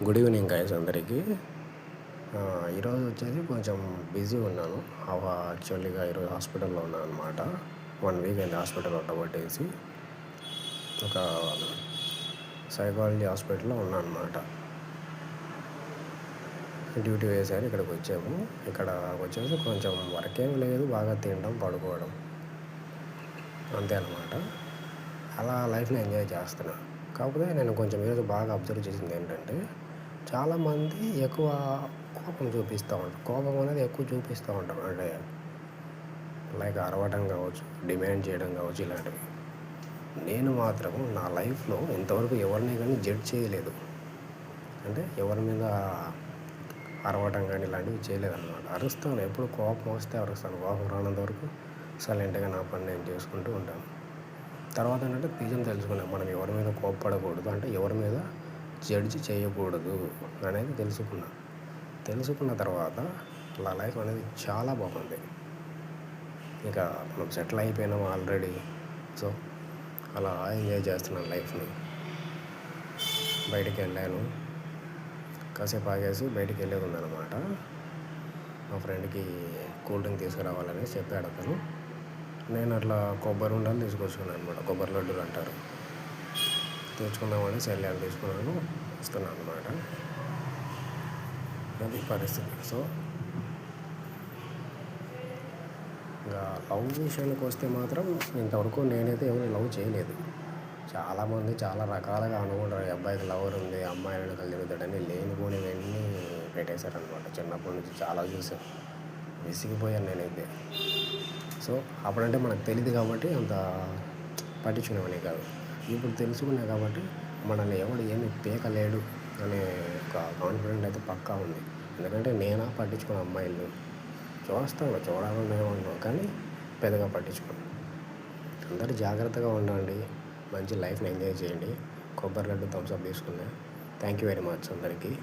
Good evening guys అందరికీ. ఈరోజు వచ్చేసి కొంచెం బిజీ ఉన్నాను. యాక్చువల్లీగా ఈరోజు హాస్పిటల్లో ఉన్నాను అనమాట. 1 వీక్ అయింది హాస్పిటల్ ఉండబట్టేసి. ఒక సైకాలజీ హాస్పిటల్లో ఉన్నాను అనమాట. డ్యూటీ వేశారు, ఇక్కడికి వచ్చాము. ఇక్కడ వచ్చేసి కొంచెం వర్క్ ఏం లేదు, బాగా తినడం పడుకోవడం అంతే అనమాట. అలా లైఫ్ని ఎంజాయ్ చేస్తున్నా. కాకపోతే నేను కొంచెం ఈరోజు బాగా అబ్జర్వ్ చేసింది ఏంటంటే, చాలామంది ఎక్కువ కోపం చూపిస్తూ ఉంటారు. కోపం అనేది ఎక్కువ చూపిస్తూ ఉంటారు. అంటే లైక్ అరవడం కావచ్చు, డిమాండ్ చేయడం కావచ్చు, ఇలాంటివి. నేను మాత్రం నా లైఫ్లో ఇంతవరకు ఎవరిని కానీ జడ్జ్ చేయలేదు. అంటే ఎవరి మీద అరవడం కానీ ఇలాంటివి చేయలేదన్నమాట. అరుస్తాను, ఎప్పుడు కోపం వస్తే అరుస్తాను. కోపం రానంత వరకు సైలెంట్గా నా పని నేను చేసుకుంటూ ఉంటాను. తర్వాత ఏంటంటే నిజం తెలుసుకున్నాను, మనం ఎవరి మీద కోప్పడకూడదు, అంటే ఎవరి మీద జడ్జ్ చేయకూడదు అనేది తెలుసుకున్న తర్వాత నా లైఫ్ అనేది చాలా బాగుంది. ఇక మనం సెటిల్ అయిపోయినాం ఆల్రెడీ. సో అలా ఎంజాయ్ చేస్తున్నాను లైఫ్ని. బయటికి వెళ్ళాను, కాసేపు ఆగేసి బయటికి వెళ్ళేది ఉందన్నమాట. మా ఫ్రెండ్కి కూల్ డ్రింక్ తీసుకురావాలని చెప్పాడు అతను. నేను అట్లా కొబ్బరి ఉండాలి తీసుకొచ్చుకున్నాను అనమాట. కొబ్బరి లడ్డూలు అంటారు, తెచ్చుకుందామని సెల్లాలు తీసుకున్నాను, వస్తున్నాను అనమాట. అది పరిస్థితి. సో ఇంకా లవ్ విషయానికి వస్తే మాత్రం ఇంతవరకు నేనైతే ఎవరు లవ్ చేయలేదు. చాలామంది చాలా రకాలుగా అనుకుంటారు, ఈ అబ్బాయికి లవర్ ఉంది, అమ్మాయిలను కలిగుతాడని లేనిపోనివన్నీ పెట్టేశారనమాట. చిన్నప్పటి నుంచి చాలా చూసాను, విసిగిపోయాను నేనైతే. సో అప్పుడంటే మనకు తెలియదు కాబట్టి అంత పట్టించుకునేవాడిని కాదు. ఇప్పుడు తెలుసుకున్నా కాబట్టి మనల్ని ఎవడు ఏమి పీకలేడు అనే ఒక కాన్ఫిడెంట్ అయితే పక్కా ఉంది. ఎందుకంటే నేనా పట్టించుకున్న అమ్మాయిలు చూస్తాను, చూడాలని ఏమన్నాను, కానీ పెద్దగా పట్టించుకోను. అందరూ జాగ్రత్తగా ఉండండి, మంచి లైఫ్ని ఎంజాయ్ చేయండి. కొబ్బరి లడ్డు థమ్స్ అప్ తీసుకున్నా. థ్యాంక్ యూ వెరీ మచ్ అందరికీ.